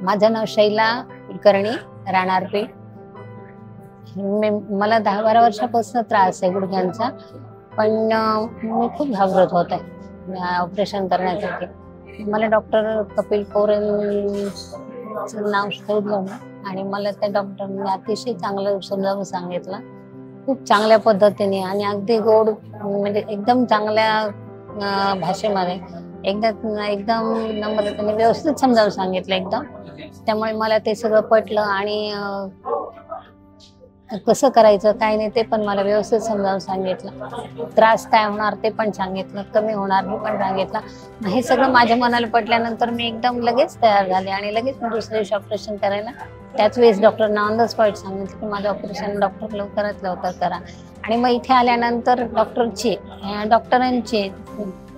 माझं नाव शैला कुलकर्णी, राहणार पेठ. मला 10-12 वर्षापासून त्रास आहे गुडघ्यांचा, पण मी खूप घाबरत होते ऑपरेशन करण्यासाठी. मला डॉक्टर कपिल कोरेंचं नाव शोधलं आणि मला त्या डॉक्टरने अतिशय चांगलं समजावून सांगितलं, खूप चांगल्या पद्धतीने आणि अगदी गोड, म्हणजे एकदम चांगल्या भाषेमध्ये एकदम नम्रतेने व्यवस्थित समजावून सांगितलं एकदम. त्यामुळे मला ते सगळं पटलं आणि कसं करायचं काय नाही ते पण मला व्यवस्थित समजावून सांगितलं. त्रास काय होणार ते पण सांगितलं, कमी होणार हे पण सांगितलं. हे सगळं माझ्या मनाला पटल्यानंतर मी एकदम लगेच तयार झाले आणि लगेच मी दुसऱ्या दिवशी ऑपरेशन करायला. त्याच वेळेस डॉक्टरना ऑन द स्पॉट सांगितलं की माझं ऑपरेशन डॉक्टर लवकरात लवकर करा. आणि मग इथे आल्यानंतर डॉक्टरांची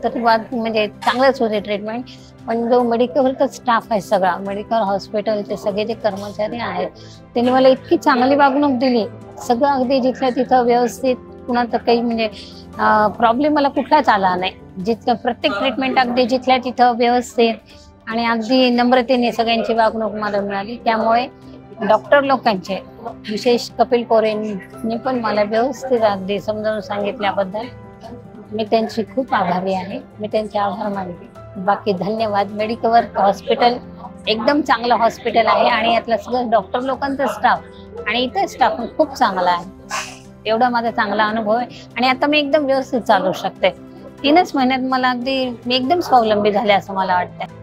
तर म्हणजे चांगलंच होते ट्रीटमेंट. पण जो मेडिकलचा स्टाफ आहे, सगळा मेडिकल हॉस्पिटलचे सगळे जे कर्मचारी आहेत, त्यांनी मला इतकी चांगली वागणूक दिली. सगळं अगदी जिथल्या तिथं व्यवस्थित, कुणाचं काही म्हणजे प्रॉब्लेम मला कुठलाच आला नाही. जिथलं प्रत्येक ट्रीटमेंट अगदी जिथल्या तिथं व्यवस्थित आणि अगदी नम्रतेने सगळ्यांची वागणूक मला मिळाली. त्यामुळे डॉक्टर लोकांचे, विशेष कपिल कोरेंनी पण मला व्यवस्थित अगदी समजावून सांगितल्याबद्दल मी त्यांची खूप आभारी आहे. मी त्यांचे आभार मानते. बाकी धन्यवाद. मेडिकवर हॉस्पिटल एकदम चांगलं हॉस्पिटल आहे आणि यातलं सगळं डॉक्टर लोकांचा स्टाफ आणि इतर स्टाफ खूप चांगला आहे. एवढा माझा चांगला अनुभव आहे आणि आता मी एकदम व्यवस्थित चालू शकते. 3च महिन्यात मला अगदी मी एकदम स्वावलंबी झाले असं मला वाटतं.